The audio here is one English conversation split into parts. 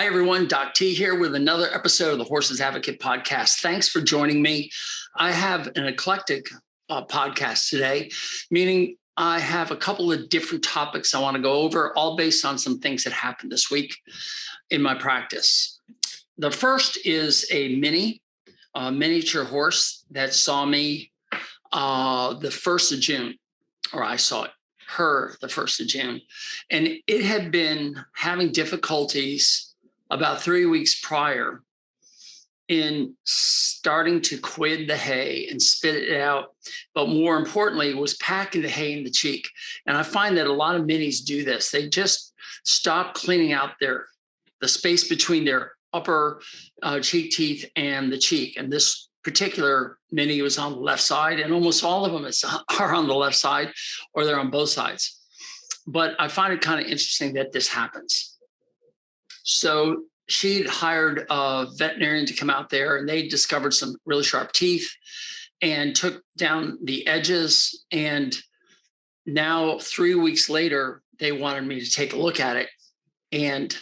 Hi, everyone. Doc T here with another episode of the Horses Advocate podcast. Thanks for joining me. I have an eclectic podcast today, meaning I have a couple of different topics I want to go over, all based on some things that happened this week in my practice. The first is a miniature horse that saw me the 1st of June, or I saw her the 1st of June. And it had been having difficulties about 3 weeks prior in starting to quid the hay and spit it out. But more importantly, was packing the hay in the cheek. And I find that a lot of minis do this. They just stop cleaning out the space between their upper cheek teeth and the cheek. And this particular mini was on the left side, and almost all of them are on the left side, or they're on both sides. But I find it kind of interesting that this happens. So she'd hired a veterinarian to come out there, and they discovered some really sharp teeth and took down the edges. And now 3 weeks later, they wanted me to take a look at it and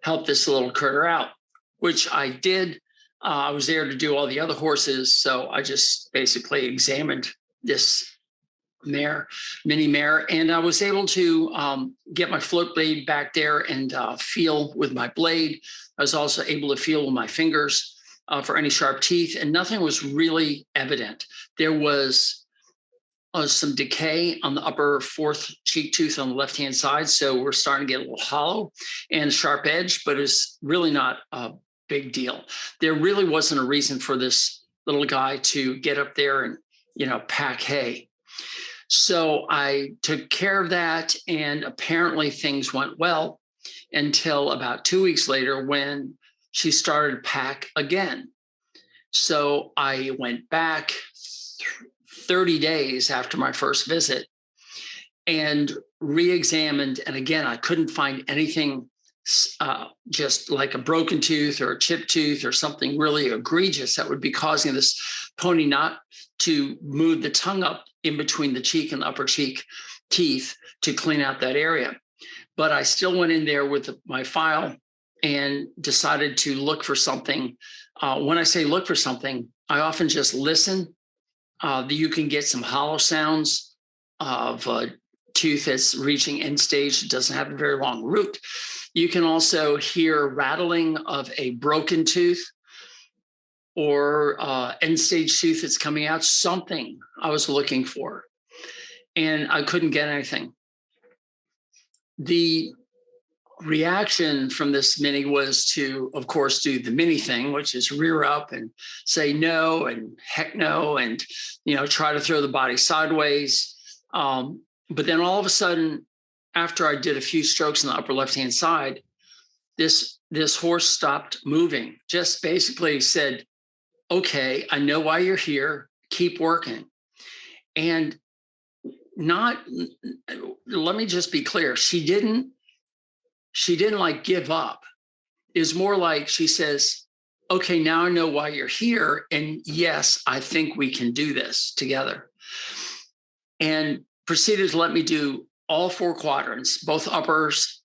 help this little critter out, which I did. I was there to do all the other horses. So I just basically examined this mini mare, and I was able to get my float blade back there and feel with my blade. I was also able to feel with my fingers for any sharp teeth, and nothing was really evident. There was some decay on the upper 4th cheek tooth on the left-hand side, so we're starting to get a little hollow and a sharp edge, but it's really not a big deal. There really wasn't a reason for this little guy to get up there and, pack hay. So I took care of that, and apparently things went well until about 2 weeks later when she started to pack again. So I went back 30 days after my first visit and re-examined. And again, I couldn't find anything just like a broken tooth or a chipped tooth or something really egregious that would be causing this pony not to move the tongue up in between the cheek and the upper cheek teeth to clean out that area. But I still went in there with my file and decided to look for something. When I say look for something, I often just listen. You can get some hollow sounds of a tooth that's reaching end stage. It doesn't have a very long root. You can also hear rattling of a broken tooth or end stage tooth that's coming out, something I was looking for, and I couldn't get anything. The reaction from this mini was to, of course, do the mini thing, which is rear up and say no and heck no, and try to throw the body sideways. But then all of a sudden, after I did a few strokes on the upper left-hand side, this horse stopped moving, just basically said, okay, I know why you're here, keep working. And let me just be clear, she didn't like give up. It was more like she says, okay, now I know why you're here. And yes, I think we can do this together. And proceeded to let me do all 4 quadrants, both uppers,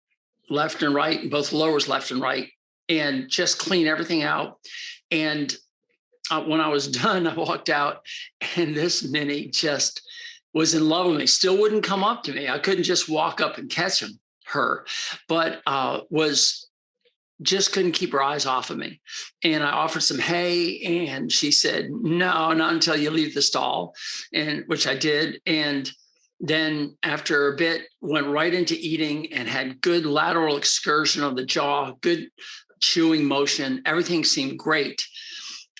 left and right, and both lowers, left and right, and just clean everything out. And when I was done, I walked out, and this mini just was in love with me. Still wouldn't come up to me. I couldn't just walk up and catch her, but just couldn't keep her eyes off of me. And I offered some hay, and she said, no, not until you leave the stall, and which I did. And then after a bit, went right into eating and had good lateral excursion of the jaw, good chewing motion. Everything seemed great.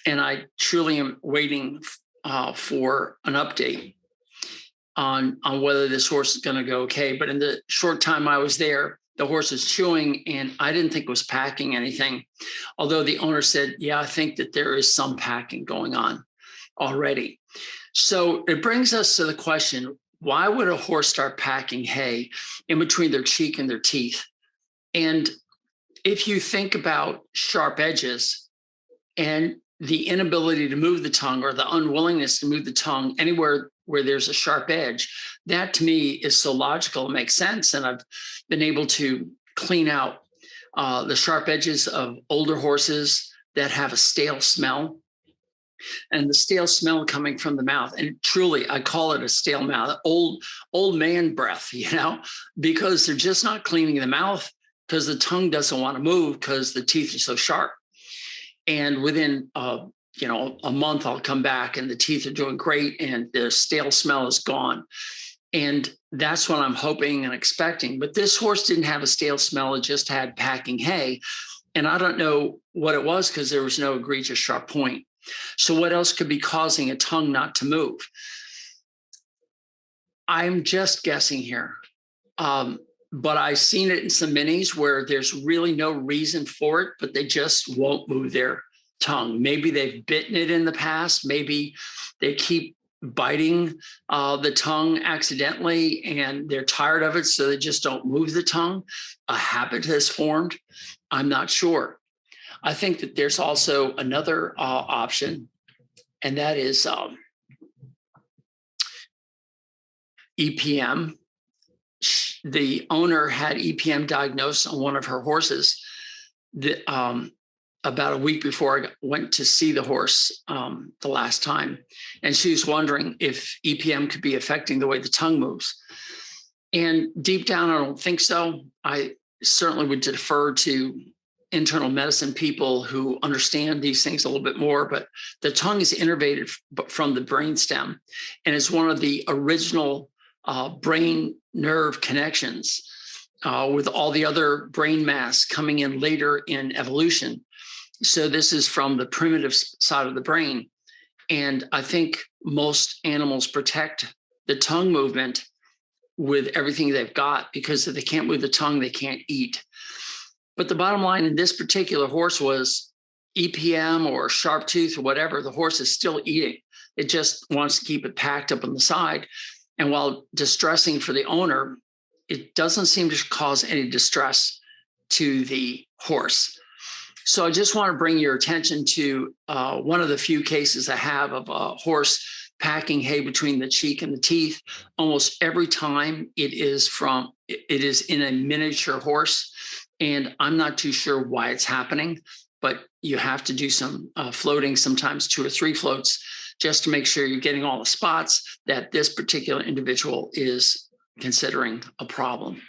And I truly am waiting for an update on whether this horse is going to go okay. But in the short time I was there, the horse is chewing, and I didn't think it was packing anything. Although the owner said, yeah, I think that there is some packing going on already. So it brings us to the question, why would a horse start packing hay in between their cheek and their teeth? And if you think about sharp edges and the inability to move the tongue, or the unwillingness to move the tongue anywhere where there's a sharp edge, that to me is so logical. It makes sense. And I've been able to clean out the sharp edges of older horses that have a stale smell, and the stale smell coming from the mouth. And truly, I call it a stale mouth, old man breath, because they're just not cleaning the mouth, because the tongue doesn't want to move because the teeth are so sharp. And within a month, I'll come back and the teeth are doing great and the stale smell is gone. And that's what I'm hoping and expecting. But this horse didn't have a stale smell. It just had packing hay. And I don't know what it was because there was no egregious sharp point. So what else could be causing a tongue not to move? I'm just guessing here. But I've seen it in some minis where there's really no reason for it, but they just won't move their tongue. Maybe they've bitten it in the past. Maybe they keep biting the tongue accidentally and they're tired of it, so they just don't move the tongue. A habit has formed. I'm not sure. I think that there's also another option, and that is EPM. The owner had EPM diagnosed on one of her horses about a week before I went to see the horse the last time. And she was wondering if EPM could be affecting the way the tongue moves. And deep down, I don't think so. I certainly would defer to internal medicine people who understand these things a little bit more, but the tongue is innervated from the brainstem and is one of the original brain nerve connections with all the other brain mass coming in later in evolution. So this is from the primitive side of the brain. And I think most animals protect the tongue movement with everything they've got, because if they can't move the tongue, they can't eat. But the bottom line in this particular horse was EPM or sharp tooth or whatever, the horse is still eating. It just wants to keep it packed up on the side. And while distressing for the owner, it doesn't seem to cause any distress to the horse. So I just want to bring your attention to one of the few cases I have of a horse packing hay between the cheek and the teeth. Almost every time it is in a miniature horse. And I'm not too sure why it's happening, but you have to do some floating, sometimes 2 or 3 floats, just to make sure you're getting all the spots that this particular individual is considering a problem.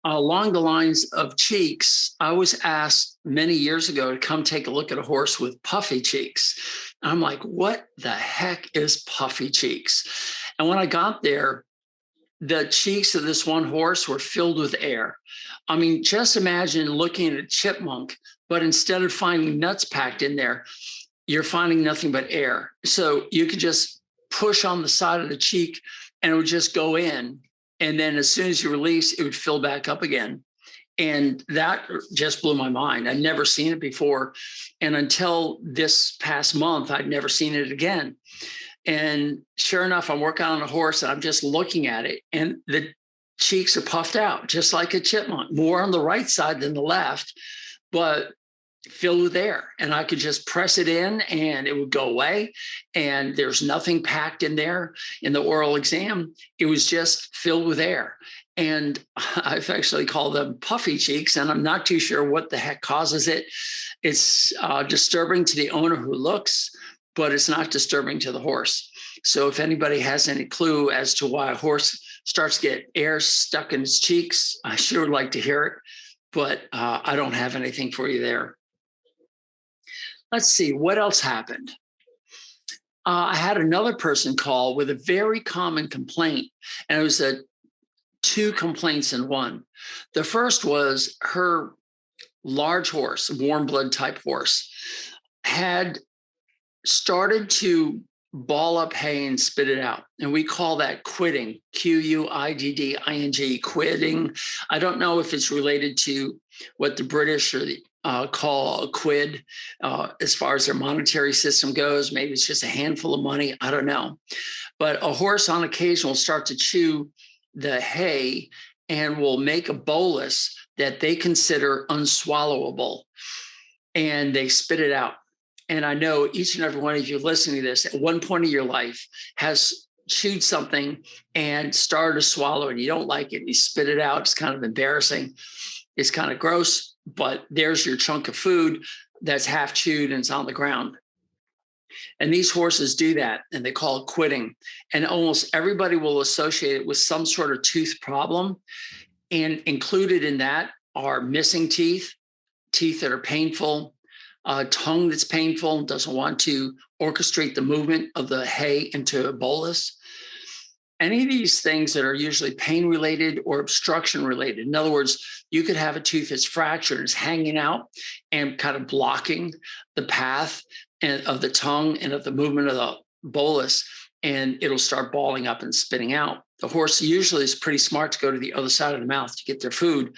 Along the lines of cheeks, I was asked many years ago to come take a look at a horse with puffy cheeks. I'm like, what the heck is puffy cheeks? And when I got there, the cheeks of this one horse were filled with air. I mean, just imagine looking at a chipmunk, but instead of finding nuts packed in there, you're finding nothing but air. So you could just push on the side of the cheek and it would just go in. And then as soon as you release, it would fill back up again. And that just blew my mind. I'd never seen it before. And until this past month, I'd never seen it again. And sure enough, I'm working on a horse and I'm just looking at it and the cheeks are puffed out, just like a chipmunk, more on the right side than the left, but filled with air. And I could just press it in and it would go away. And there's nothing packed in there in the oral exam. It was just filled with air. And I've actually called them puffy cheeks, and I'm not too sure what the heck causes it. It's disturbing to the owner who looks, but it's not disturbing to the horse. So if anybody has any clue as to why a horse starts to get air stuck in its cheeks, I sure would like to hear it, but I don't have anything for you there. Let's see, what else happened? I had another person call with a very common complaint, and it was 2 complaints in one. The first was her large horse, warm blood type horse, had started to ball up hay and spit it out. And we call that quidding, Quidding, quidding. I don't know if it's related to what the British call a quid as far as their monetary system goes. Maybe it's just a handful of money. I don't know. But a horse on occasion will start to chew the hay and will make a bolus that they consider unswallowable. And they spit it out. And I know each and every one of you listening to this at one point in your life has chewed something and started to swallow it. You don't like it, and you spit it out. It's kind of embarrassing. It's kind of gross, but there's your chunk of food that's half chewed and it's on the ground. And these horses do that, and they call it quitting. And almost everybody will associate it with some sort of tooth problem. And included in that are missing teeth, teeth that are painful, tongue that's painful, doesn't want to orchestrate the movement of the hay into a bolus. Any of these things that are usually pain related or obstruction related. In other words, you could have a tooth that's fractured, it's hanging out and kind of blocking the path of the tongue and of the movement of the bolus, and it'll start balling up and spitting out. The horse usually is pretty smart to go to the other side of the mouth to get their food,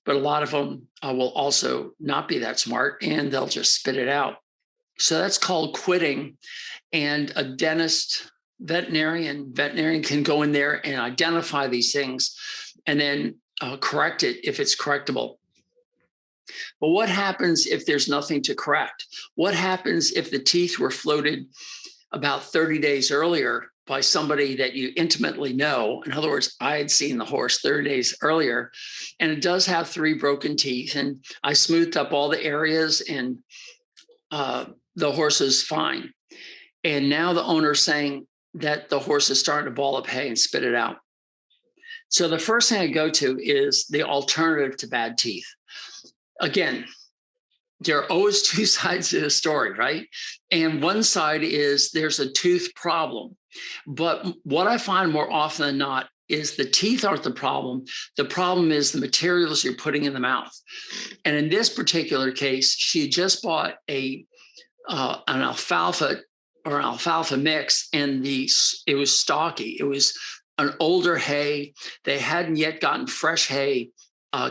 but a lot of them will also not be that smart, and they'll just spit it out. So that's called quitting, and a dentist, veterinarian can go in there and identify these things and then correct it if it's correctable. But what happens if there's nothing to correct? What happens if the teeth were floated about 30 days earlier by somebody that you intimately know? In other words, I had seen the horse 30 days earlier, and it does have 3 broken teeth, and I smoothed up all the areas, and the horse is fine. And now the owner's saying that the horse is starting to ball up hay and spit it out. So the first thing I go to is the alternative to bad teeth. Again, there are always 2 sides to the story, right? And one side is there's a tooth problem. But what I find more often than not is the teeth aren't the problem. The problem is the materials you're putting in the mouth. And in this particular case, she just bought an alfalfa mix, and it was stocky. It was an older hay. They hadn't yet gotten fresh hay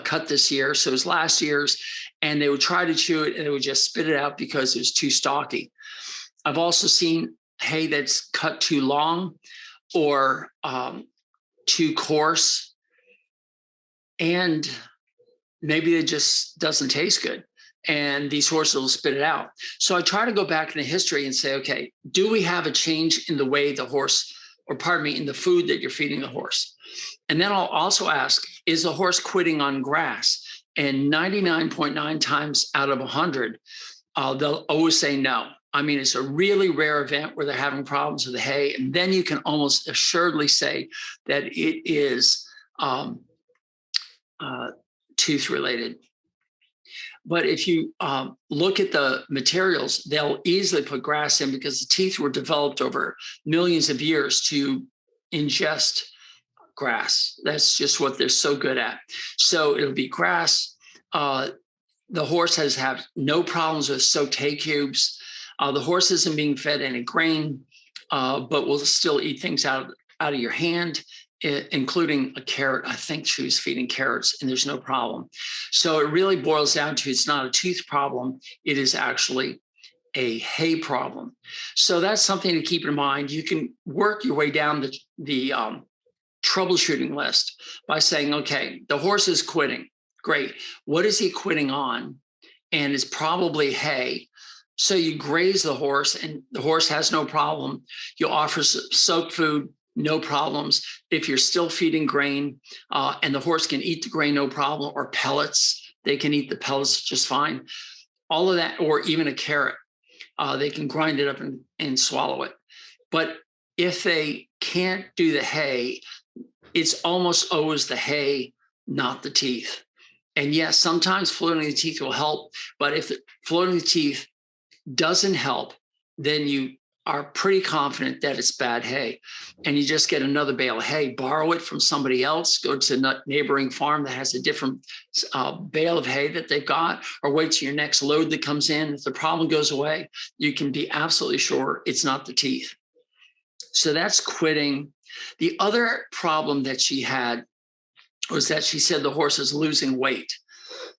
cut this year, so it was last year's, and they would try to chew it and they would just spit it out because it was too stocky. I've also seen hay that's cut too long or too coarse, and maybe it just doesn't taste good, and these horses will spit it out. So I try to go back into history and say, okay, do we have a change in the way the horse, or pardon me, in the food that you're feeding the horse? And then I'll also ask, is the horse quitting on grass? And 99.9 times out of 100, they'll always say no. I mean, it's a really rare event where they're having problems with the hay. And then you can almost assuredly say that it is tooth related. But if you look at the materials, they'll easily put grass in because the teeth were developed over millions of years to ingest grass. That's just what they're so good at. So it'll be grass. The horse has had no problems with soaked hay cubes. The horse isn't being fed any grain, but will still eat things out of your hand, including a carrot. I think she was feeding carrots, and there's no problem. So it really boils down to, it's not a tooth problem. It is actually a hay problem. So that's something to keep in mind. You can work your way down the troubleshooting list by saying, okay, the horse is quitting. Great. What is he quitting on? And it's probably hay. So you graze the horse, and the horse has no problem. You offer soaked food, no problems. If you're still feeding grain, and the horse can eat the grain, no problem, or pellets, they can eat the pellets just fine. All of that, or even a carrot, they can grind it up and swallow it. But if they can't do the hay, it's almost always the hay, not the teeth. And yes, sometimes floating the teeth will help, but if floating the teeth doesn't help, then you are pretty confident that it's bad hay. And you just get another bale of hay, borrow it from somebody else, go to a neighboring farm that has a different bale of hay that they've got, or wait till your next load that comes in. If the problem goes away, you can be absolutely sure it's not the teeth. So that's quitting. The other problem that she had was that she said the horse is losing weight.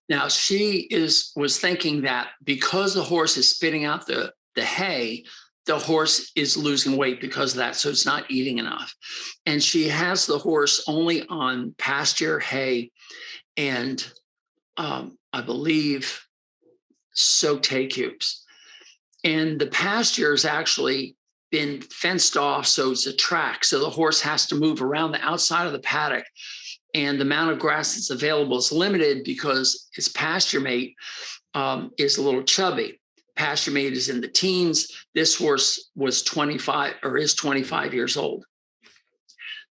Now, she was thinking that because the horse is spitting out the hay, the horse is losing weight because of that, so it's not eating enough. And she has the horse only on pasture, hay, and I believe soaked hay cubes. And the pasture has actually been fenced off, so it's a track. So the horse has to move around the outside of the paddock and the amount of grass that's available is limited because its pasture mate is a little chubby. Pasture mate is in the teens. This horse was 25 or is 25 years old.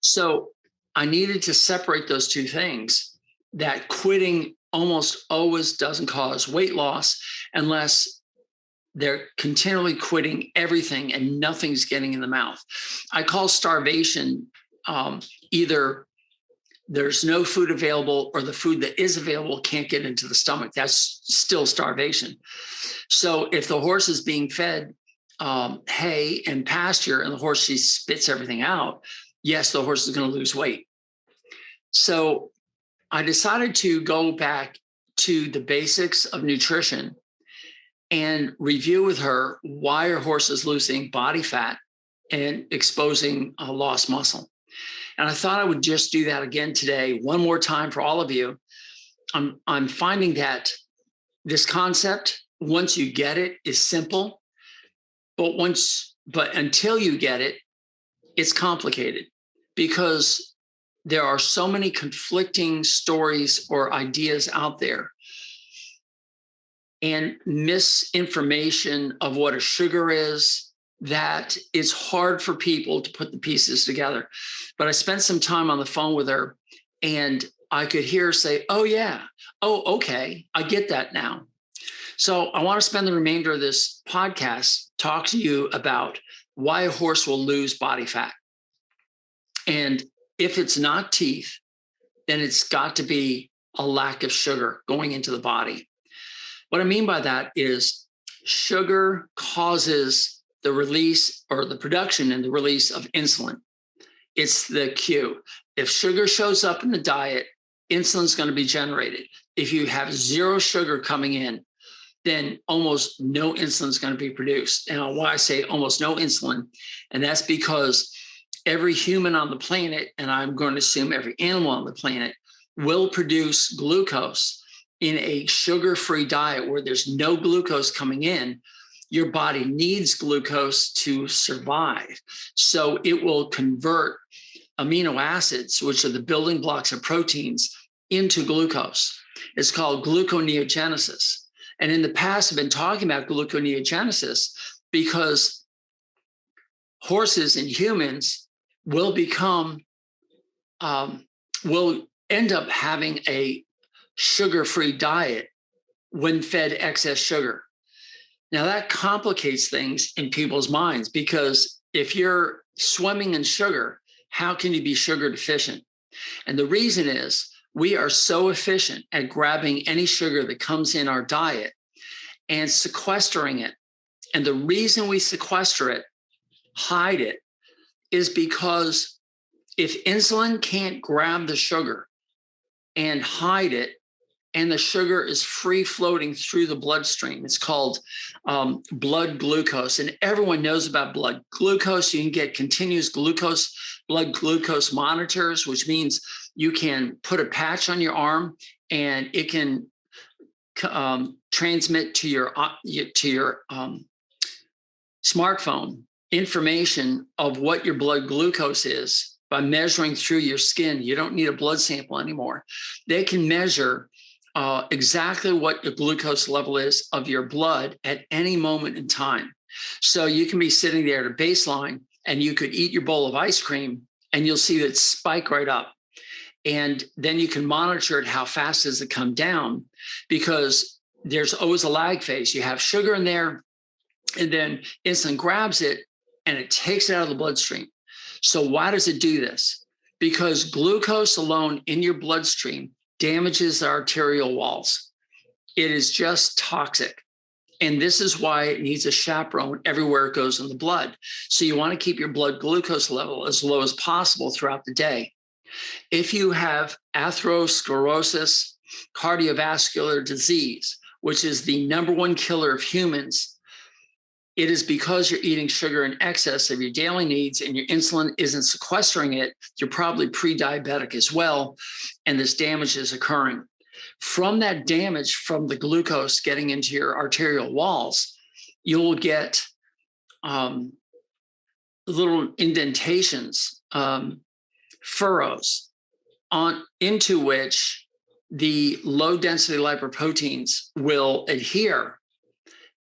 So I needed to separate those two things. That quitting almost always doesn't cause weight loss unless they're continually quitting everything and nothing's getting in the mouth. I call starvation either there's no food available or the food that is available can't get into the stomach. That's still starvation. So if the horse is being fed hay and pasture and the horse just spits everything out, yes, the horse is going to lose weight. So I decided to go back to the basics of nutrition and review with her why her horse is losing body fat and exposing lost muscle. And I thought I would just do that again today, one more time for all of you. I'm finding that this concept, once you get it, is simple, but until you get it, it's complicated because there are so many conflicting stories or ideas out there and misinformation of what a sugar is, that it's hard for people to put the pieces together. But I spent some time on the phone with her and I could hear her say, oh yeah, oh, okay, I get that now. So I want to spend the remainder of this podcast talk to you about why a horse will lose body fat. And if it's not teeth, then it's got to be a lack of sugar going into the body. What I mean by that is sugar causes the release or the production and the release of insulin. It's the cue. If sugar shows up in the diet, insulin's going to be generated. If you have zero sugar coming in, then almost no insulin is going to be produced. And why I say almost no insulin, and that's because every human on the planet, and I'm going to assume every animal on the planet, will produce glucose in a sugar-free diet where there's no glucose coming in. Your body needs glucose to survive. So it will convert amino acids, which are the building blocks of proteins, into glucose. It's called gluconeogenesis. And in the past, I've been talking about gluconeogenesis because horses and humans will end up having a sugar-free diet when fed excess sugar. Now that complicates things in people's minds because if you're swimming in sugar, how can you be sugar deficient? And the reason is we are so efficient at grabbing any sugar that comes in our diet and sequestering it. And the reason we sequester it, hide it, is because if insulin can't grab the sugar and hide it, and the sugar is free floating through the bloodstream. It's called blood glucose. And everyone knows about blood glucose. You can get continuous blood glucose monitors, which means you can put a patch on your arm and it can transmit to your smartphone information of what your blood glucose is by measuring through your skin. You don't need a blood sample anymore. They can measure exactly what your glucose level is of your blood at any moment in time. So you can be sitting there at a baseline and you could eat your bowl of ice cream and you'll see that spike right up. And then you can monitor it, how fast does it come down? Because there's always a lag phase. You have sugar in there and then insulin grabs it and it takes it out of the bloodstream. So why does it do this? Because glucose alone in your bloodstream damages the arterial walls. It is just toxic. And this is why it needs a chaperone everywhere it goes in the blood. So you want to keep your blood glucose level as low as possible throughout the day. If you have atherosclerosis, cardiovascular disease, which is the number one killer of humans, it is because you're eating sugar in excess of your daily needs and your insulin isn't sequestering it. You're probably pre-diabetic as well, and this damage is occurring. From that damage from the glucose getting into your arterial walls, you'll get little indentations, furrows, on into which the low density lipoproteins will adhere.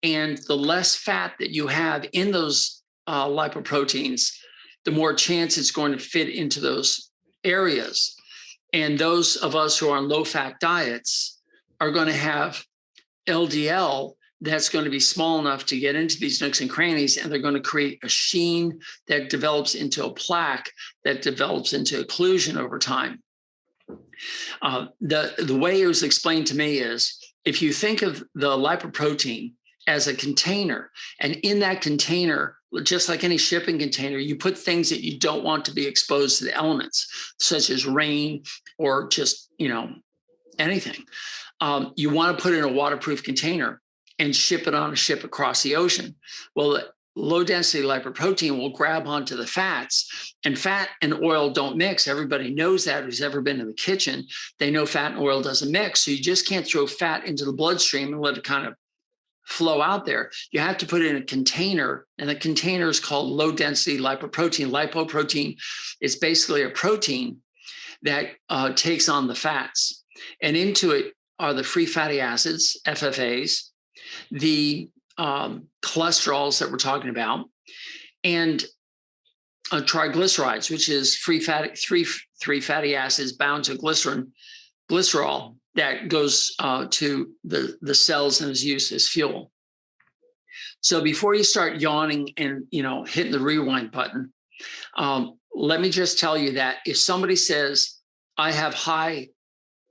And the less fat that you have in those lipoproteins, the more chance it's going to fit into those areas. And those of us who are on low fat diets are going to have LDL that's going to be small enough to get into these nooks and crannies, and they're going to create a sheen that develops into a plaque that develops into occlusion over time. The way it was explained to me is, if you think of the lipoprotein as a container, and in that container, just like any shipping container, you put things that you don't want to be exposed to the elements, such as rain or just, anything. You want to put it in a waterproof container and ship it on a ship across the ocean. Well, the low density lipoprotein will grab onto the fats, and fat and oil don't mix. Everybody knows that who's ever been in the kitchen. They know fat and oil doesn't mix. So you just can't throw fat into the bloodstream and let it kind of flow out there. You have to put it in a container, and the container is called low density lipoprotein. Lipoprotein is basically a protein that takes on the fats, and into it are the free fatty acids, FFAs, the cholesterols that we're talking about, and triglycerides, which is three fatty acids bound to glycerol that goes to the cells and is used as fuel. So before you start yawning and hitting the rewind button, let me just tell you that if somebody says, I have high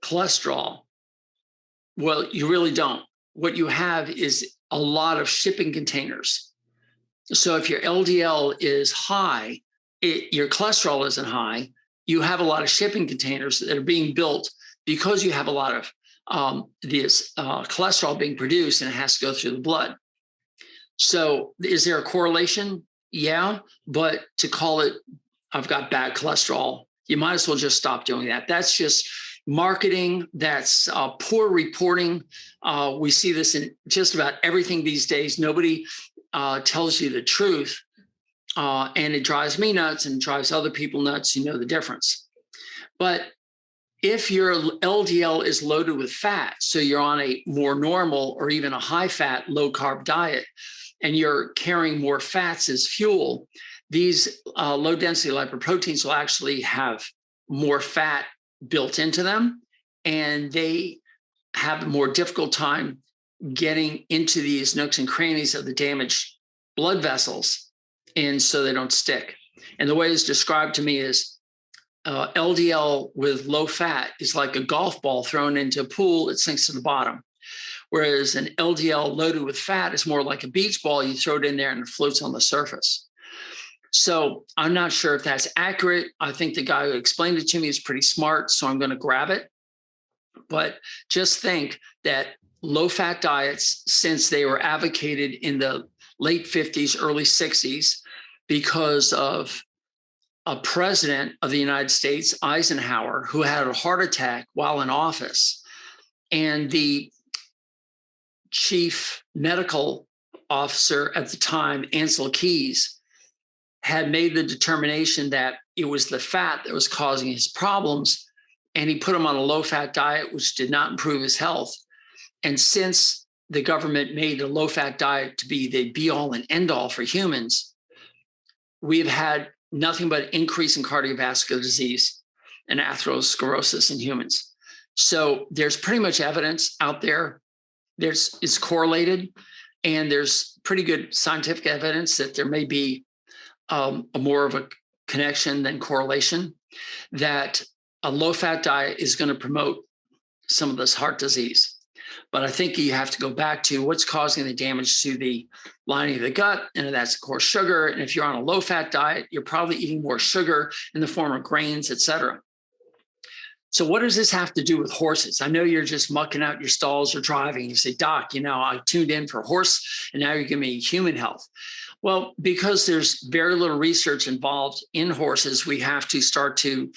cholesterol, well, you really don't. What you have is a lot of shipping containers. So if your LDL is high, your cholesterol isn't high, you have a lot of shipping containers that are being built because you have a lot of this cholesterol being produced, and it has to go through the blood. So is there a correlation? Yeah, but to call it, I've got bad cholesterol, you might as well just stop doing that. That's just marketing. That's poor reporting. We see this in just about everything these days. Nobody tells you the truth, and it drives me nuts and drives other people nuts. You know the difference. But if your LDL is loaded with fat, so you're on a more normal or even a high fat, low carb diet, and you're carrying more fats as fuel, these low density lipoproteins will actually have more fat built into them, and they have a more difficult time getting into these nooks and crannies of the damaged blood vessels, and so they don't stick. And the way it's described to me is LDL with low fat is like a golf ball thrown into a pool, it sinks to the bottom. Whereas an LDL loaded with fat is more like a beach ball, you throw it in there and it floats on the surface. So I'm not sure if that's accurate. I think the guy who explained it to me is pretty smart, so I'm going to grab it. But just think that low-fat diets, since they were advocated in the late 50s, early 60s, because of a president of the United States, Eisenhower, who had a heart attack while in office, and the chief medical officer at the time, Ansel Keys, had made the determination that it was the fat that was causing his problems, and he put him on a low-fat diet, which did not improve his health. And since the government made a low-fat diet to be the be-all and end-all for humans, we've had nothing but increase in cardiovascular disease and atherosclerosis in humans. So there's pretty much evidence out there. It's correlated, and there's pretty good scientific evidence that there may be more of a connection than correlation, that a low-fat diet is going to promote some of this heart disease. But I think you have to go back to what's causing the damage to the lining of the gut, and that's, of course, sugar. And if you're on a low-fat diet, you're probably eating more sugar in the form of grains, et cetera. So what does this have to do with horses? I know you're just mucking out your stalls or driving. You say, Doc, I tuned in for horse, and now you're giving me human health. Well, because there's very little research involved in horses, we have to start to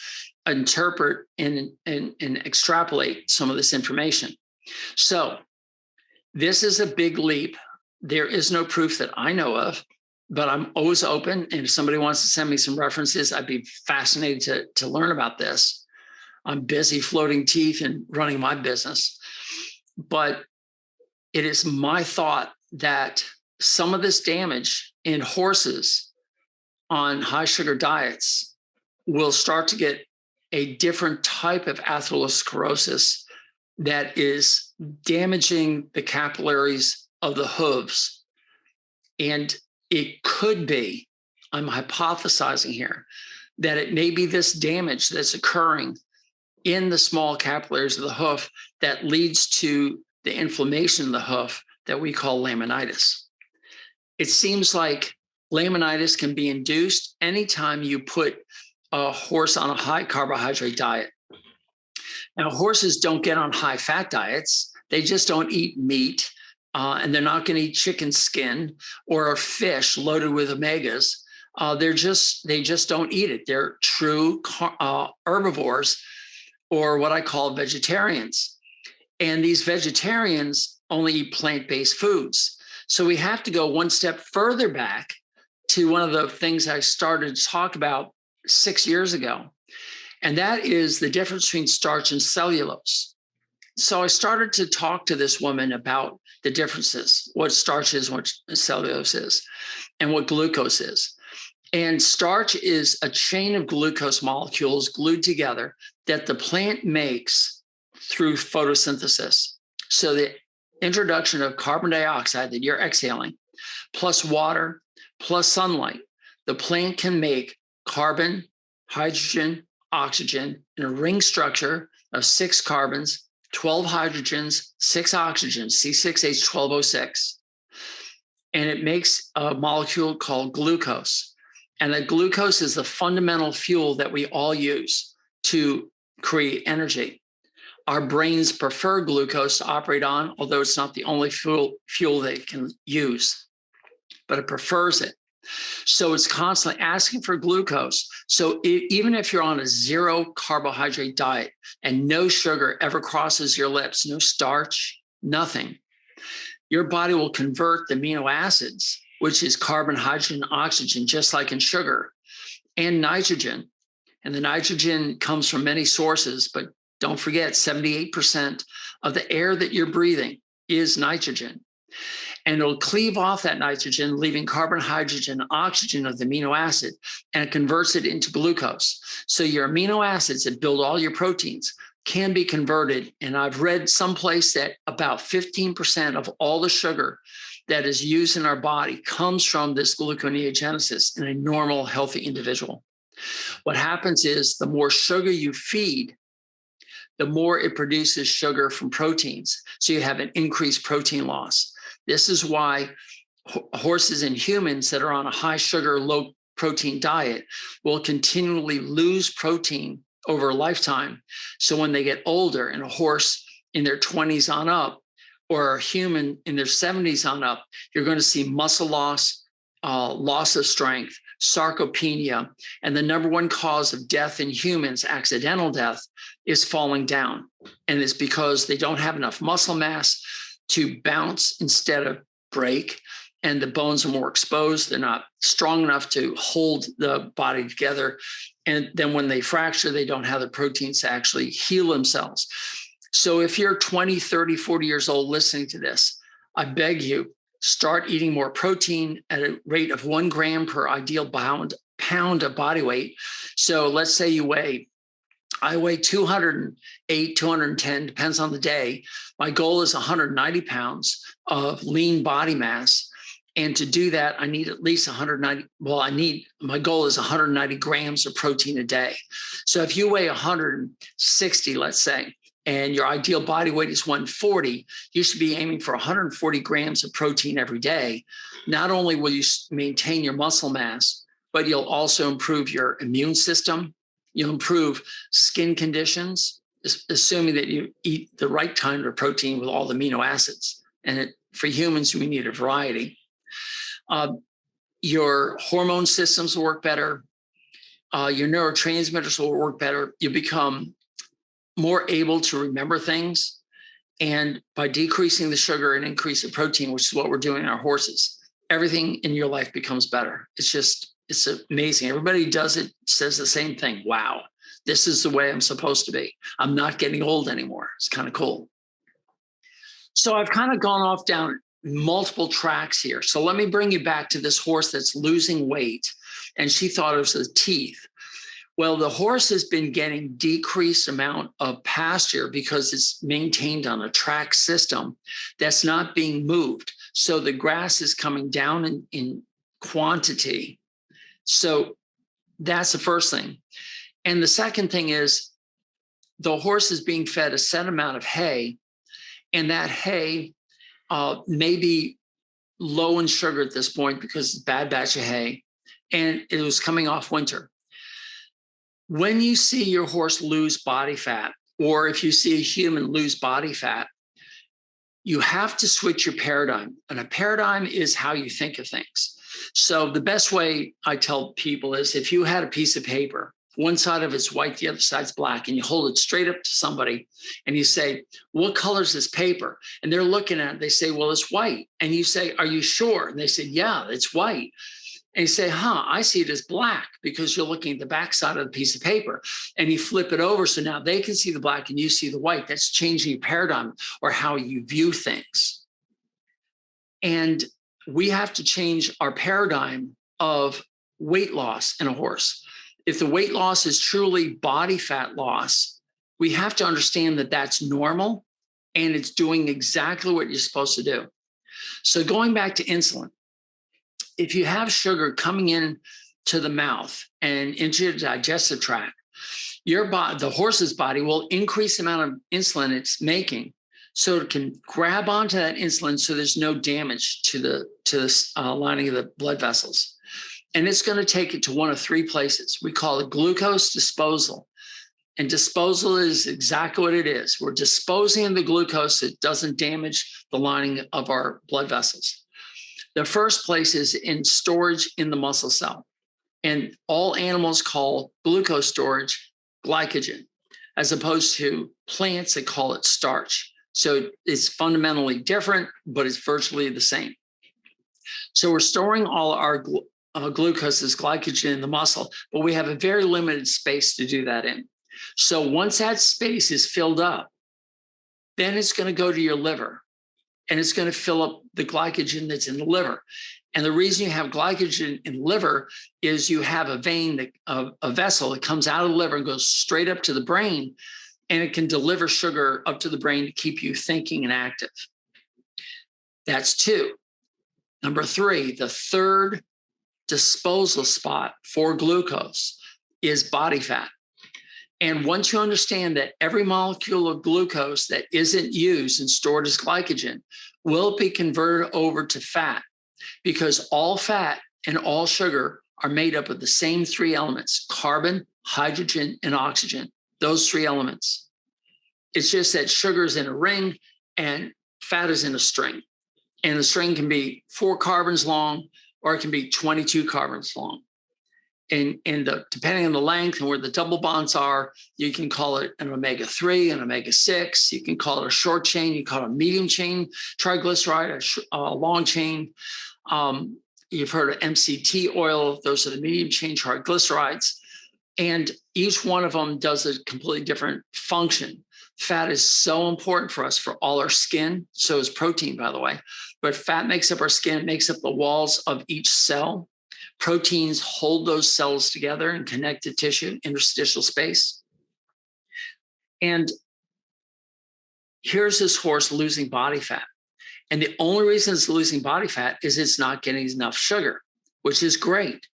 interpret and extrapolate some of this information. So this is a big leap. There is no proof that I know of, but I'm always open. And if somebody wants to send me some references, I'd be fascinated to learn about this. I'm busy floating teeth and running my business. But it is my thought that some of this damage in horses on high sugar diets will start to get a different type of atherosclerosis that is damaging the capillaries of the hooves. And it could be, I'm hypothesizing here, that it may be this damage that's occurring in the small capillaries of the hoof that leads to the inflammation of the hoof that we call laminitis. It seems like laminitis can be induced anytime you put a horse on a high carbohydrate diet. Now, horses don't get on high fat diets. They just don't eat meat, and they're not going to eat chicken skin or fish loaded with omegas. They just don't eat it. They're true herbivores, or what I call vegetarians. And these vegetarians only eat plant-based foods. So we have to go one step further back to one of the things I started to talk about 6 years ago. And that is the difference between starch and cellulose. So I started to talk to this woman about the differences, what starch is, what cellulose is, and what glucose is. And starch is a chain of glucose molecules glued together that the plant makes through photosynthesis. So the introduction of carbon dioxide that you're exhaling, plus water, plus sunlight, the plant can make carbon, hydrogen, oxygen in a ring structure of 6 carbons, 12 hydrogens, 6 oxygens, C6H12O6. And it makes a molecule called glucose. And the glucose is the fundamental fuel that we all use to create energy. Our brains prefer glucose to operate on, although it's not the only fuel they can use, but it prefers it. So it's constantly asking for glucose. So even if you're on a 0 carbohydrate diet and no sugar ever crosses your lips, no starch, nothing, your body will convert the amino acids, which is carbon, hydrogen, oxygen, just like in sugar, and nitrogen. And the nitrogen comes from many sources, but don't forget, 78% of the air that you're breathing is nitrogen. And it'll cleave off that nitrogen, leaving carbon, hydrogen, oxygen of the amino acid, and it converts it into glucose. So your amino acids that build all your proteins can be converted. And I've read someplace that about 15% of all the sugar that is used in our body comes from this gluconeogenesis in a normal, healthy individual. What happens is the more sugar you feed, the more it produces sugar from proteins. So you have an increased protein loss. This is why horses and humans that are on a high sugar, low protein diet will continually lose protein over a lifetime. So when they get older, and a horse in their 20s on up, or a human in their 70s on up, you're going to see muscle loss, loss of strength, sarcopenia, and the number one cause of death in humans, accidental death, is falling down. And it's because they don't have enough muscle mass to bounce instead of break, and the bones are more exposed. They're not strong enough to hold the body together. And then when they fracture, they don't have the proteins to actually heal themselves. So if you're 20, 30, 40 years old listening to this, I beg you, start eating more protein at a rate of 1 gram per ideal pound of body weight. So let's say I weigh 208, 210, depends on the day. My goal is 190 pounds of lean body mass. And to do that, I need at least 190. My goal is 190 grams of protein a day. So if you weigh 160, let's say, and your ideal body weight is 140, you should be aiming for 140 grams of protein every day. Not only will you maintain your muscle mass, but you'll also improve your immune system. You'll improve skin conditions, assuming that you eat the right kind of protein with all the amino acids. And for humans, we need a variety. Your hormone systems will work better. Your neurotransmitters will work better. You become more able to remember things. And by decreasing the sugar and increase the protein, which is what we're doing in our horses, everything in your life becomes better. It's amazing. Everybody who does it says the same thing. Wow, This is the way I'm supposed to be. I'm not getting old anymore. It's kind of cool. So I've kind of gone off down multiple tracks here. So let me bring you back to this horse that's losing weight. And she thought it was the teeth. Well, the horse has been getting decreased amount of pasture because it's maintained on a track system that's not being moved. So the grass is coming down in quantity. So that's the first thing. And the second thing is the horse is being fed a set amount of hay, and that hay may be low in sugar at this point because it's a bad batch of hay, and it was coming off winter. When you see your horse lose body fat, or if you see a human lose body fat, you have to switch your paradigm. And a paradigm is how you think of things. So the best way I tell people is if you had a piece of paper, one side of it's white, the other side's black, and you hold it straight up to somebody and you say, what color is this paper? And they're looking at it, they say, well, it's white. And you say, are you sure? And they say, yeah, it's white. And you say, I see it as black, because you're looking at the backside of the piece of paper, and you flip it over. So now they can see the black and you see the white. That's changing your paradigm or how you view things. And we have to change our paradigm of weight loss in a horse. If the weight loss is truly body fat loss, we have to understand that that's normal and it's doing exactly what you're supposed to do. So going back to insulin, if you have sugar coming in to the mouth and into your digestive tract, the horse's body will increase the amount of insulin it's making, so it can grab onto that insulin so there's no damage to the lining of the blood vessels. And it's going to take it to one of three places. We call it glucose disposal. And disposal is exactly what it is. We're disposing of the glucose so it doesn't damage the lining of our blood vessels. The first place is in storage in the muscle cell. And all animals call glucose storage glycogen, as opposed to plants that call it starch. So it's fundamentally different, but it's virtually the same. So we're storing all our glucose as glycogen in the muscle, but we have a very limited space to do that in. So once that space is filled up, then it's going to go to your liver, and it's going to fill up the glycogen that's in the liver. And the reason you have glycogen in the liver is you have a vein, a vessel that comes out of the liver and goes straight up to the brain, and it can deliver sugar up to the brain to keep you thinking and active. That's two. Number three, the third disposal spot for glucose is body fat. And once you understand that every molecule of glucose that isn't used and stored as glycogen will be converted over to fat, because all fat and all sugar are made up of the same three elements: carbon, hydrogen, and oxygen. Those three elements. It's just that sugar is in a ring and fat is in a string. And the string can be 4 carbons long, or it can be 22 carbons long. And depending on the length and where the double bonds are, you can call it an omega-3, an omega-6. You can call it a short chain. You call it a medium chain triglyceride, a long chain. You've heard of MCT oil. Those are the medium chain triglycerides. And each one of them does a completely different function. Fat is so important for us for all our skin. So is protein, by the way. But fat makes up our skin. It makes up the walls of each cell. Proteins hold those cells together in connective tissue, interstitial space. And here's this horse losing body fat. And the only reason it's losing body fat is it's not getting enough sugar, which is great.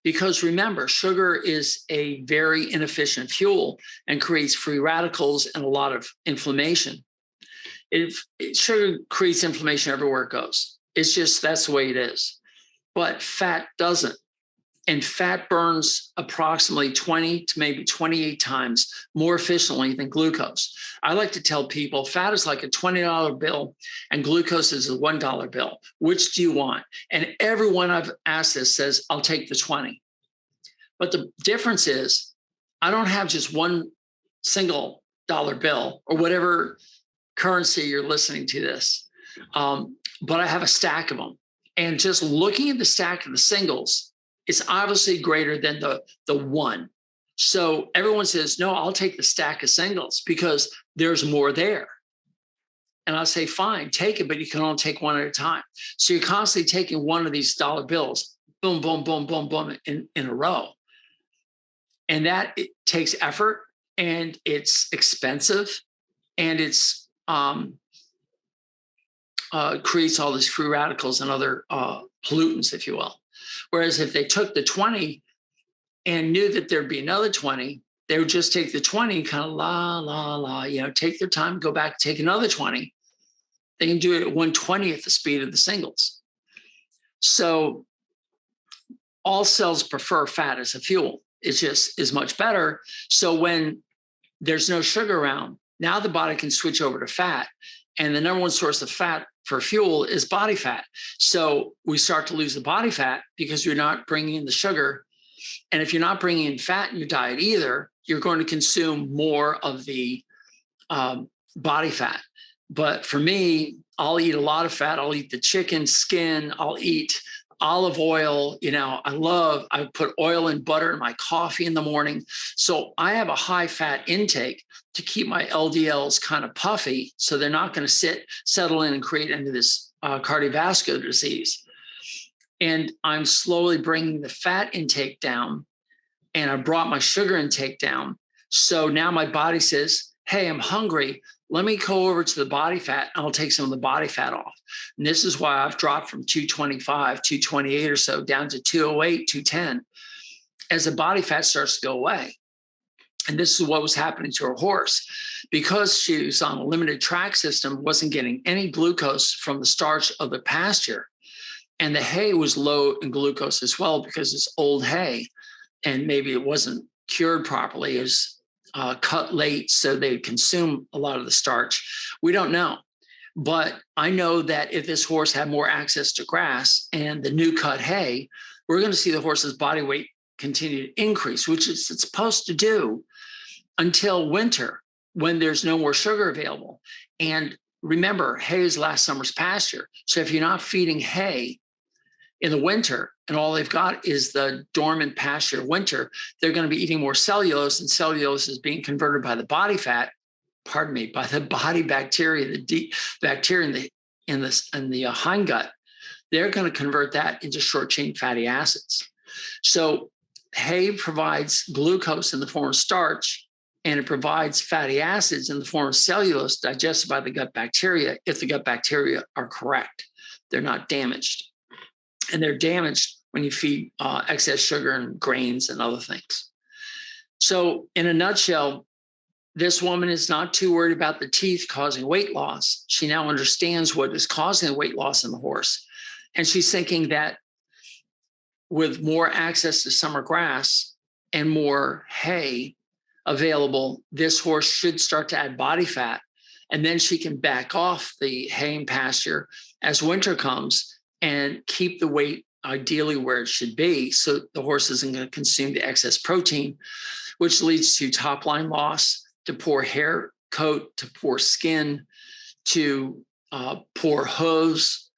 Because remember, sugar is a very inefficient fuel and creates free radicals and a lot of inflammation. Sugar creates inflammation everywhere it goes. It's just, that's the way it is. But fat doesn't. And fat burns approximately 20 to maybe 28 times more efficiently than glucose. I like to tell people fat is like a $20 bill and glucose is a $1 bill. Which do you want? And everyone I've asked this says, I'll take the 20. But the difference is I don't have just one single dollar bill or whatever currency you're listening to this, but I have a stack of them. And just looking at the stack of the singles, it's obviously greater than the one. So everyone says, no, I'll take the stack of singles because there's more there. And I'll say, fine, take it, but you can only take one at a time. So you're constantly taking one of these dollar bills, boom, boom, boom, boom, boom, in a row. And that it takes effort, and it's expensive, and it's creates all these free radicals and other pollutants, if you will. Whereas if they took the 20 and knew that there'd be another 20, they would just take the 20, kind of la, la, la, take their time, go back, take another 20. They can do it at 1/20th the speed of the singles. So all cells prefer fat as a fuel. It just is much better. So when there's no sugar around, now the body can switch over to fat. And the number one source of fat for fuel is body fat. So we start to lose the body fat because you're not bringing in the sugar. And if you're not bringing in fat in your diet either, you're going to consume more of the body fat. But for me, I'll eat a lot of fat. I'll eat the chicken skin. I'll eat olive oil. I put oil and butter in my coffee in the morning. So I have a high fat intake to keep my LDLs kind of puffy, so they're not going to settle in and create into this cardiovascular disease. And I'm slowly bringing the fat intake down, and I brought my sugar intake down. So now my body says, hey, I'm hungry. Let me go over to the body fat, and I'll take some of the body fat off. And this is why I've dropped from 225, 228 or so down to 208, 210 as the body fat starts to go away. And this is what was happening to her horse. Because she was on a limited track system, wasn't getting any glucose from the starch of the pasture. And the hay was low in glucose as well because it's old hay. And maybe it wasn't cured properly. It was cut late, so they consume a lot of the starch. We don't know. But I know that if this horse had more access to grass and the new cut hay, we're going to see the horse's body weight continue to increase, which it's supposed to do until winter when there's no more sugar available. And remember, hay is last summer's pasture. So if you're not feeding hay in the winter and all they've got is the dormant pasture winter, they're going to be eating more cellulose, and cellulose is being converted by the body fat, by the body bacteria, the bacteria in the hindgut. They're going to convert that into short chain fatty acids. So hay provides glucose in the form of starch, and it provides fatty acids in the form of cellulose digested by the gut bacteria if the gut bacteria are correct. They're not damaged. And they're damaged when you feed excess sugar and grains and other things. So in a nutshell, this woman is not too worried about the teeth causing weight loss. She now understands what is causing the weight loss in the horse. And she's thinking that with more access to summer grass and more hay available, this horse should start to add body fat. And then she can back off the hay and pasture as winter comes and keep the weight ideally where it should be, so the horse isn't going to consume the excess protein, which leads to top line loss, to poor hair coat, to poor skin, to poor hooves,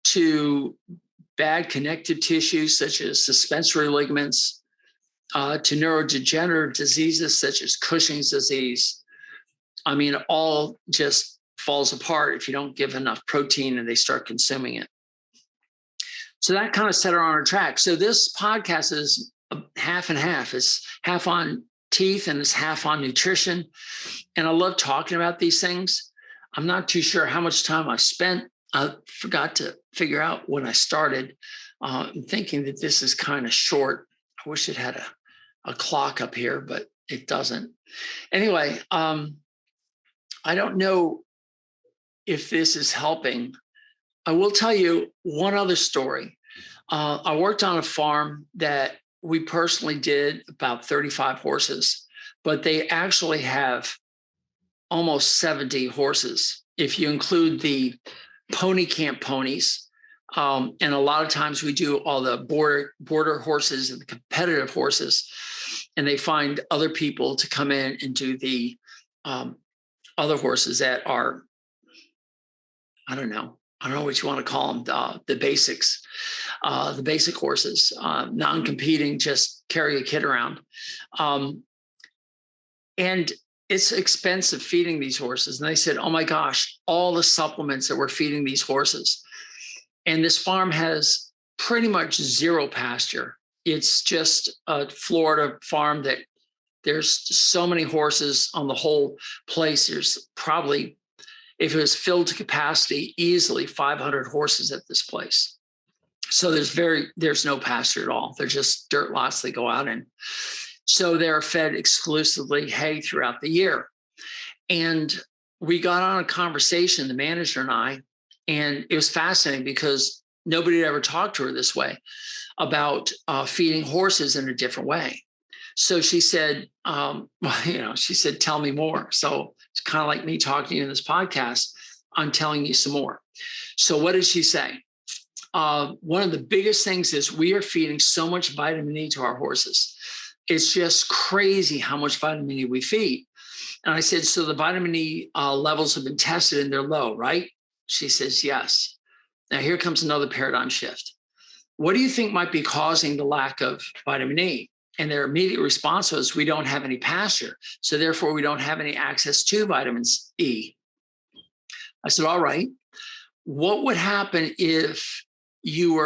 to bad connective tissues such as suspensory ligaments, to neurodegenerative diseases such as Cushing's disease. I mean, it all just falls apart if you don't give enough protein and they start consuming it. So that kind of set her on her track. So this podcast is half and half. It's half on teeth and it's half on nutrition. And I love talking about these things. I'm not too sure how much time I spent. I forgot to figure out when I started. I'm thinking that this is kind of short. I wish it had a clock up here, but it doesn't. Anyway, I don't know if this is helping. I will tell you one other story. I worked on a farm that we personally did about 35 horses, but they actually have almost 70 horses if you include the pony camp ponies. And a lot of times we do all the border horses and the competitive horses, and they find other people to come in and do the other horses that are, I don't know, I don't know what you want to call them, the basics, the basic horses, non-competing, just carry a kid around. And it's expensive feeding these horses. And they said, oh my gosh, all the supplements that we're feeding these horses. And this farm has pretty much zero pasture. It's just a Florida farm that there's so many horses on the whole place. There's probably, if it was filled to capacity, easily 500 horses at this place. So there's no pasture at all. They're just dirt lots they go out in. So they're fed exclusively hay throughout the year. And we got on a conversation, the manager and I, and it was fascinating because nobody had ever talked to her this way about feeding horses in a different way. So she said, she said, tell me more. So it's kind of like me talking to you in this podcast. I'm telling you some more. So what did she say? One of the biggest things is we are feeding so much vitamin E to our horses. It's just crazy how much vitamin E we feed. And I said, so the vitamin E levels have been tested and they're low, right? She says, yes. Now here comes another paradigm shift. What do you think might be causing the lack of vitamin E? And their immediate response was, we don't have any pasture. So therefore we don't have any access to vitamins E. I said, all right, what would happen if you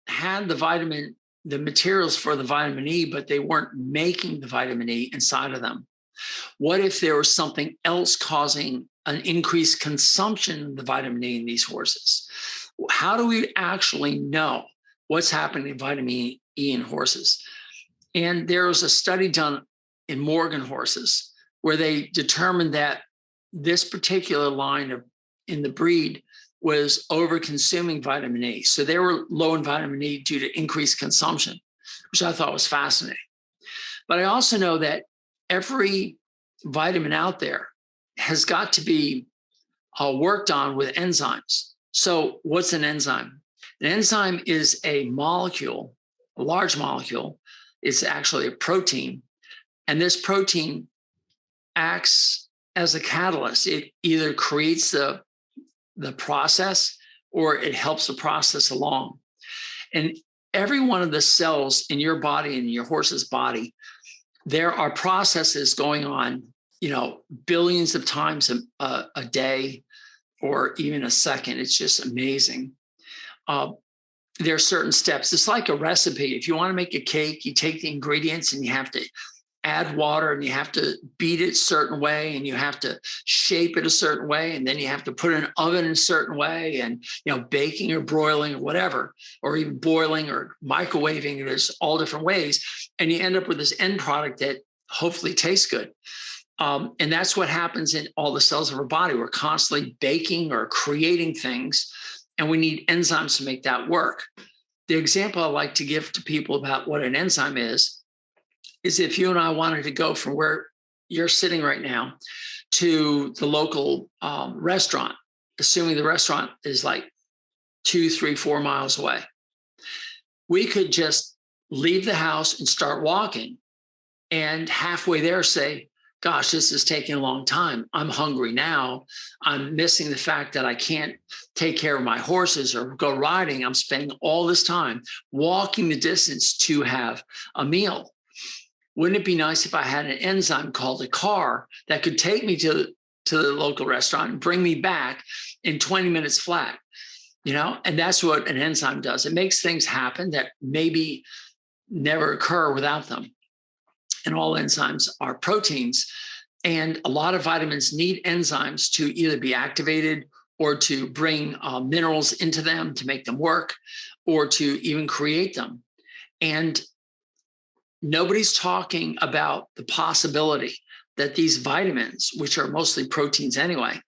had the materials for the vitamin E, but they weren't making the vitamin E inside of them? What if there was something else causing an increased consumption of the vitamin E in these horses? How do we actually know what's happening in vitamin E in horses? And there was a study done in Morgan horses where they determined that this particular line in the breed was over consuming vitamin E. So they were low in vitamin E due to increased consumption, which I thought was fascinating. But I also know that every vitamin out there has got to be worked on with enzymes. So what's an enzyme? An enzyme is a molecule, a large molecule. It's actually a protein. And this protein acts as a catalyst. It either creates the process or it helps the process along. And every one of the cells in your body and your horse's body, there are processes going on, billions of times a day or even a second. It's just amazing. There are certain steps. It's like a recipe. If you want to make a cake, you take the ingredients and you have to add water and you have to beat it a certain way and you have to shape it a certain way. And then you have to put it in an oven in a certain way and, baking or broiling or whatever, or even boiling or microwaving. There's all different ways. And you end up with this end product that hopefully tastes good. And that's what happens in all the cells of our body. We're constantly baking or creating things, and we need enzymes to make that work. The example I like to give to people about what an enzyme is if you and I wanted to go from where you're sitting right now to the local restaurant, assuming the restaurant is like 2, 3, 4 miles away, we could just leave the house and start walking. And halfway there say, gosh, this is taking a long time. I'm hungry now. I'm missing the fact that I can't take care of my horses or go riding. I'm spending all this time walking the distance to have a meal. Wouldn't it be nice if I had an enzyme called a car that could take me to the local restaurant and bring me back in 20 minutes flat? And that's what an enzyme does. It makes things happen that maybe never occur without them. And all enzymes are proteins. And a lot of vitamins need enzymes to either be activated or to bring minerals into them to make them work, or to even create them. And nobody's talking about the possibility that these vitamins, which are mostly proteins anyway,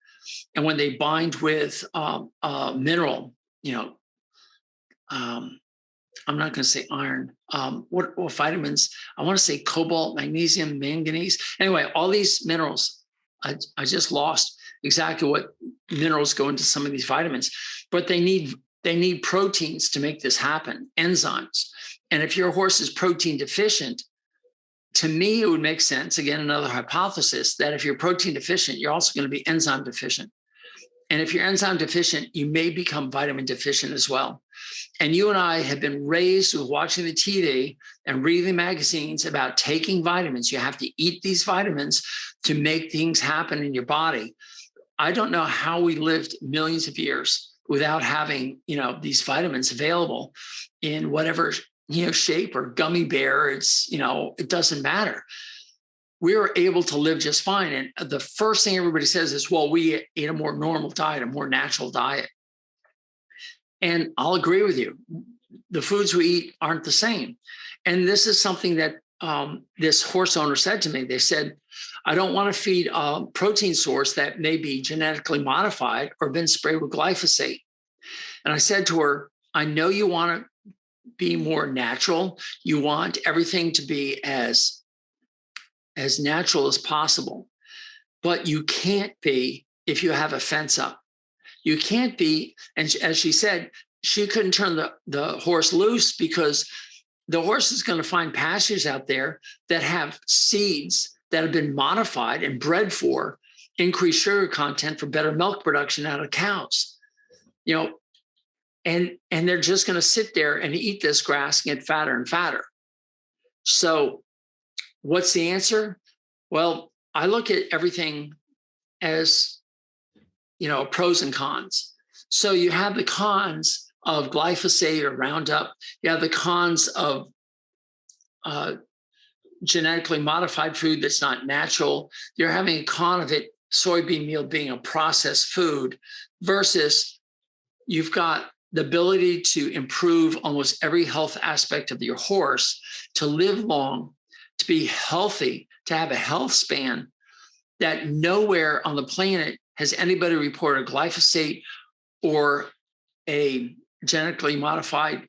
and when they bind with mineral, I'm not going to say iron. What vitamins? I want to say cobalt, magnesium, manganese. Anyway, all these minerals, I just lost exactly what minerals go into some of these vitamins, but they need proteins to make this happen, enzymes. And if your horse is protein deficient, to me, it would make sense, again, another hypothesis, that if you're protein deficient, you're also going to be enzyme deficient. And if you're enzyme deficient, you may become vitamin deficient as well. And you and I have been raised with watching the TV and reading magazines about taking vitamins. You have to eat these vitamins to make things happen in your body. I don't know how we lived millions of years without having, these vitamins available in whatever, shape or gummy bear. It's, it doesn't matter. We were able to live just fine. And the first thing everybody says is, well, we ate a more normal diet, a more natural diet. And I'll agree with you. The foods we eat aren't the same. And this is something that this horse owner said to me. They said, I don't want to feed a protein source that may be genetically modified or been sprayed with glyphosate. And I said to her, I know you want to be more natural. You want everything to be as natural as possible, but you can't be if you have a fence up. You can't be, and as she said, she couldn't turn the horse loose because the horse is going to find pastures out there that have seeds that have been modified and bred for increased sugar content for better milk production out of cows, and they're just going to sit there and eat this grass and get fatter and fatter. So what's the answer? Well, I look at everything as, pros and cons. So you have the cons of glyphosate or Roundup. You have the cons of genetically modified food that's not natural. You're having a con of it, soybean meal being a processed food, versus you've got the ability to improve almost every health aspect of your horse, to live long, to be healthy, to have a health span that nowhere on the planet has anybody reported glyphosate or a genetically modified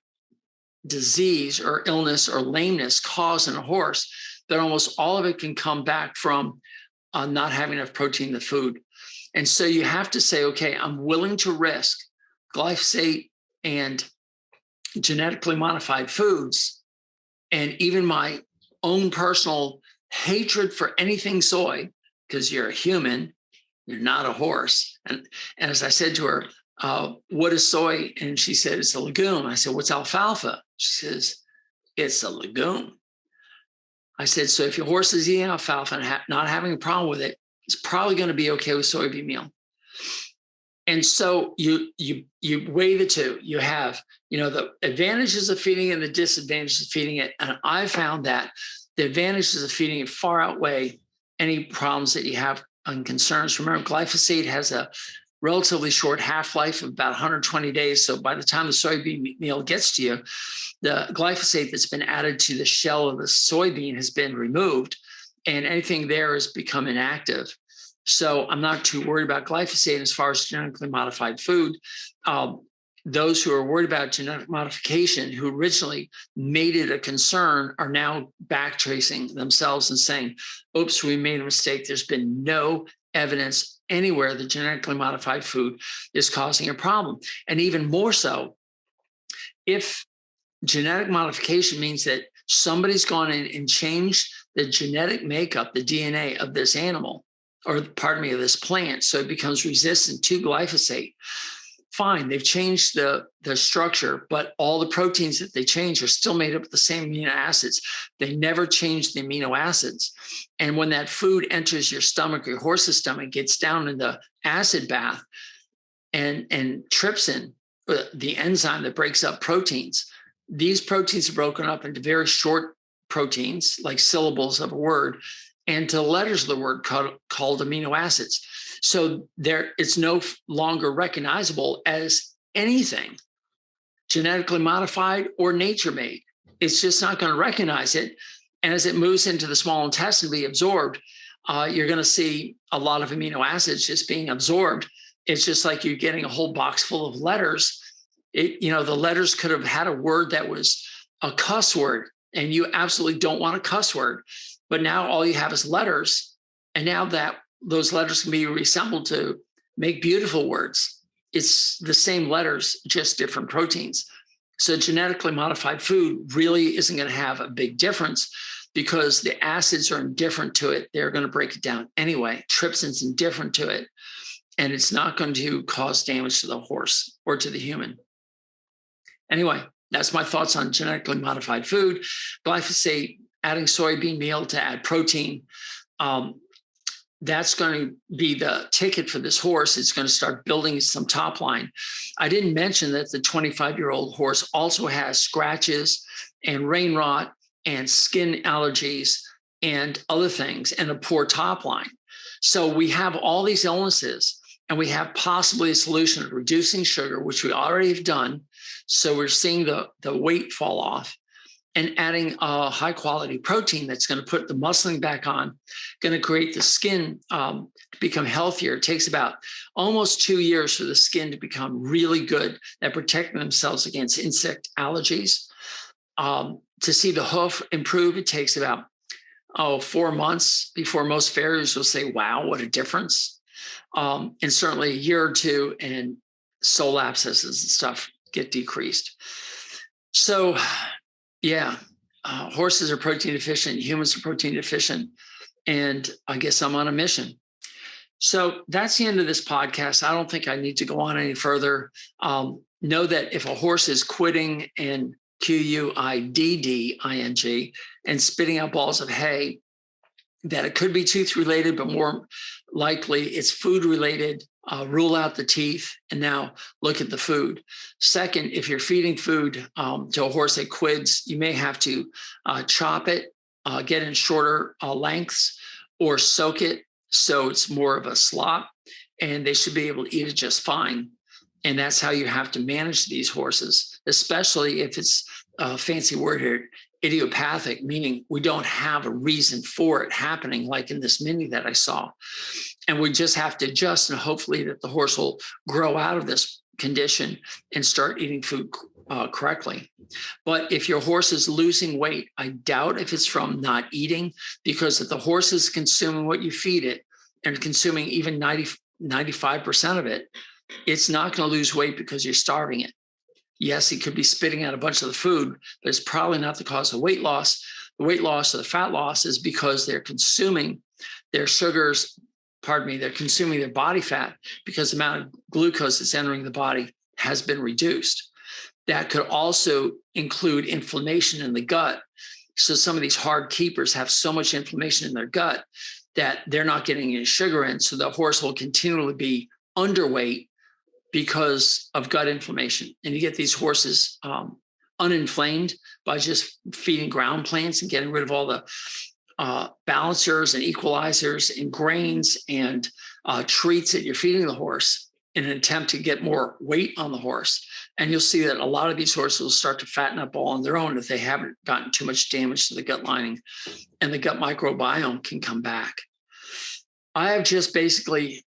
disease or illness or lameness caused in a horse, that almost all of it can come back from not having enough protein in the food. And so you have to say, okay, I'm willing to risk glyphosate and genetically modified foods, and even my own personal hatred for anything soy, because you're a human, you're not a horse. And as I said to her, what is soy? And she said, it's a legume. I said, what's alfalfa? She says, it's a legume. I said, so if your horse is eating alfalfa and not having a problem with it, it's probably going to be okay with soybean meal. And so you weigh the two. You have, the advantages of feeding it and the disadvantages of feeding it. And I found that the advantages of feeding it far outweigh any problems that you have and concerns. Remember, glyphosate has a relatively short half-life of about 120 days. So by the time the soybean meal gets to you, the glyphosate that's been added to the shell of the soybean has been removed, and anything there has become inactive. So I'm not too worried about glyphosate as far as genetically modified food. Those who are worried about genetic modification, who originally made it a concern, are now backtracing themselves and saying, oops, we made a mistake. There's been no evidence anywhere that genetically modified food is causing a problem. And even more so, if genetic modification means that somebody's gone in and changed the genetic makeup, the DNA of this animal, or pardon me, of this plant, so it becomes resistant to glyphosate, fine, they've changed the structure, but all the proteins that they change are still made up of the same amino acids. They never change the amino acids. And when that food enters your stomach, your horse's stomach, gets down in the acid bath, and trypsin, the enzyme that breaks up proteins, these proteins are broken up into very short proteins, like syllables of a word, and to the letters of the word called amino acids. So it's no longer recognizable as anything genetically modified or nature made. It's just not going to recognize it. And as it moves into the small intestine to be absorbed, you're going to see a lot of amino acids just being absorbed. It's just like you're getting a whole box full of letters. The letters could have had a word that was a cuss word, and you absolutely don't want a cuss word. But now all you have is letters. And now that those letters can be reassembled to make beautiful words, it's the same letters, just different proteins. So genetically modified food really isn't going to have a big difference because the acids are indifferent to it. They're going to break it down anyway. Trypsin's indifferent to it. and it's not going to cause damage to the horse or to the human. Anyway, that's my thoughts on genetically modified food. Glyphosate, adding soybean meal to add protein. That's going to be the ticket for this horse. It's going to start building some top line. I didn't mention that the 25-year-old horse also has scratches and rain rot and skin allergies and other things and a poor top line. So we have all these illnesses, and we have possibly a solution of reducing sugar, which we already have done. So we're seeing the weight fall off, and adding a high quality protein that's going to put the muscling back on, going to create the skin to become healthier. It takes about almost 2 years for the skin to become really good at protecting themselves against insect allergies. To see the hoof improve, it takes about 4 months before most farriers will say, wow, what a difference. And certainly a year or two, and sole abscesses and stuff get decreased. So yeah, horses are protein deficient, humans are protein deficient, and I guess I'm on a mission. So that's the end of this podcast. I don't think I need to go on any further. Know that if a horse is quitting and Quidding and spitting out balls of hay, that it could be tooth related, but more likely it's food related. Rule out the teeth and now look at the food. Second, if you're feeding food to a horse that quids, you may have to chop it, get in shorter lengths, or soak it so it's more of a slop, and they should be able to eat it just fine. And that's how you have to manage these horses, especially if it's a fancy word here, idiopathic, meaning we don't have a reason for it happening, like in this mini that I saw. And we just have to adjust, and hopefully that the horse will grow out of this condition and start eating food correctly. But if your horse is losing weight, I doubt if it's from not eating, because if the horse is consuming what you feed it and consuming even 95% of it, it's not going to lose weight because you're starving it. Yes, it could be spitting out a bunch of the food, but it's probably not the cause of weight loss. The weight loss or the fat loss is because they're consuming their sugars, they're consuming their body fat, because the amount of glucose that's entering the body has been reduced. That could also include inflammation in the gut. So some of these hard keepers have so much inflammation in their gut that they're not getting any sugar in. So the horse will continually be underweight because of gut inflammation. And you get these horses uninflamed by just feeding ground plants and getting rid of all the balancers and equalizers and grains and treats that you're feeding the horse in an attempt to get more weight on the horse. And you'll see that a lot of these horses will start to fatten up all on their own if they haven't gotten too much damage to the gut lining, and the gut microbiome can come back. I have just basically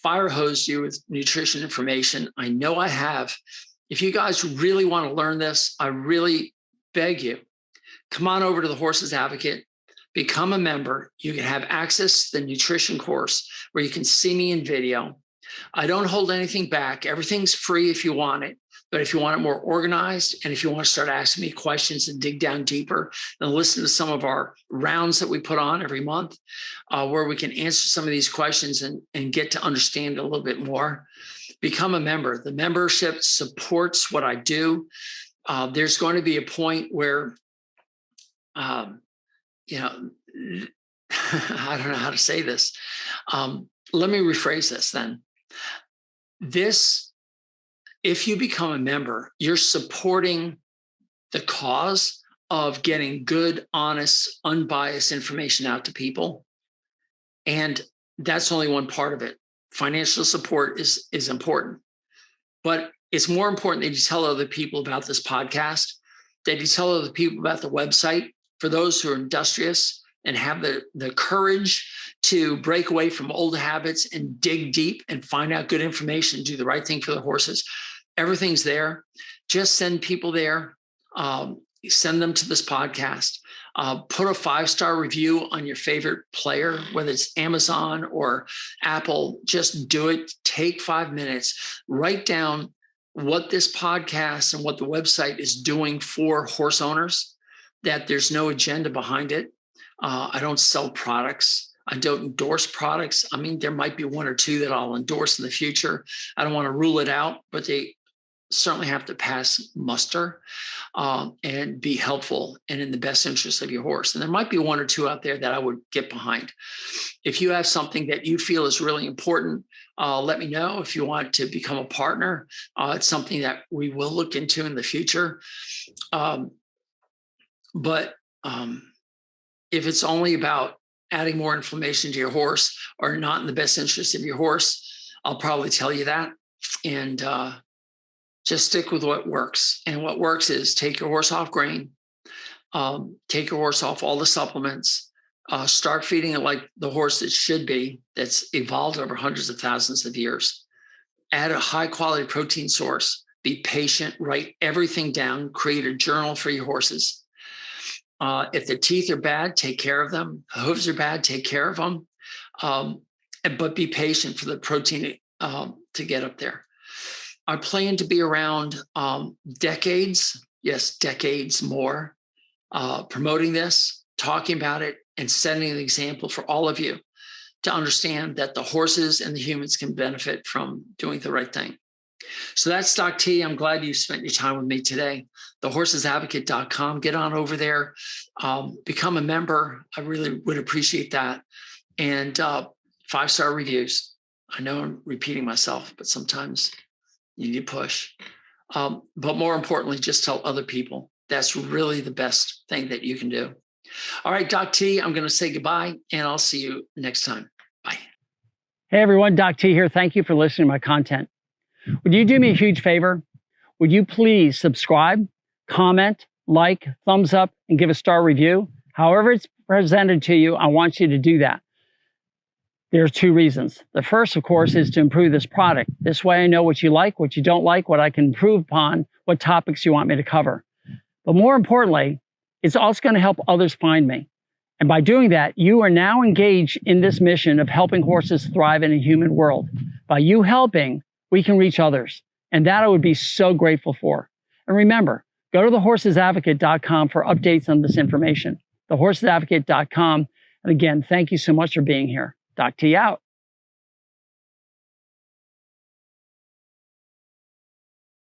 fire hosed you with nutrition information. I know I have. If you guys really want to learn this, I really beg you, come on over to the Horses Advocate, become a member. You can have access to the nutrition course where you can see me in video. I don't hold anything back. Everything's free if you want it. But if you want it more organized, and if you want to start asking me questions and dig down deeper and listen to some of our rounds that we put on every month, where we can answer some of these questions and get to understand a little bit more, become a member. The membership supports what I do. There's going to be a point where, I don't know how to say this. Let me rephrase this then. If you become a member, you're supporting the cause of getting good, honest, unbiased information out to people. And that's only one part of it. Financial support is important. But it's more important that you tell other people about this podcast, that you tell other people about the website, for those who are industrious and have the courage to break away from old habits and dig deep and find out good information, do the right thing for the horses. Everything's there. Just send people there. Send them to this podcast. Put a 5-star review on your favorite player, whether it's Amazon or Apple. Just do it. Take 5 minutes. Write down what this podcast and what the website is doing for horse owners, that there's no agenda behind it. I don't sell products. I don't endorse products. I mean, there might be one or two that I'll endorse in the future. I don't want to rule it out, but they certainly have to pass muster and be helpful and in the best interest of your horse. And there might be one or two out there that I would get behind. If you have something that you feel is really important, let me know. If you want to become a partner, it's something that we will look into in the future. But if it's only about adding more inflammation to your horse or not in the best interest of your horse, I'll probably tell you that. And just stick with what works. And what works is take your horse off grain, take your horse off all the supplements, start feeding it like the horse it should be, that's evolved over hundreds of thousands of years. Add a high quality protein source, be patient, write everything down, create a journal for your horses. If the teeth are bad, take care of them. Hooves are bad, take care of them. But be patient for the protein to get up there. I plan to be around decades, yes, decades more, promoting this, talking about it, and setting an example for all of you to understand that the horses and the humans can benefit from doing the right thing. So that's Doc T. I'm glad you spent your time with me today. Thehorsesadvocate.com. Get on over there, become a member. I really would appreciate that. And 5-star reviews. I know I'm repeating myself, but sometimes you need to push. But more importantly, just tell other people. That's really the best thing that you can do. All right, Doc T, I'm going to say goodbye, and I'll see you next time. Bye. Hey, everyone. Doc T here. Thank you for listening to my content. Would you do me a huge favor? Would you please subscribe, comment, like, thumbs up, and give a star review? However it's presented to you, I want you to do that. There's 2 reasons. The first, of course, is to improve this product. This way I know what you like, what you don't like, what I can improve upon, what topics you want me to cover. But more importantly, it's also going to help others find me. And by doing that, you are now engaged in this mission of helping horses thrive in a human world. By you helping, we can reach others. And that I would be so grateful for. And remember, go to thehorsesadvocate.com for updates on this information. Thehorsesadvocate.com. And again, thank you so much for being here. Doc T out.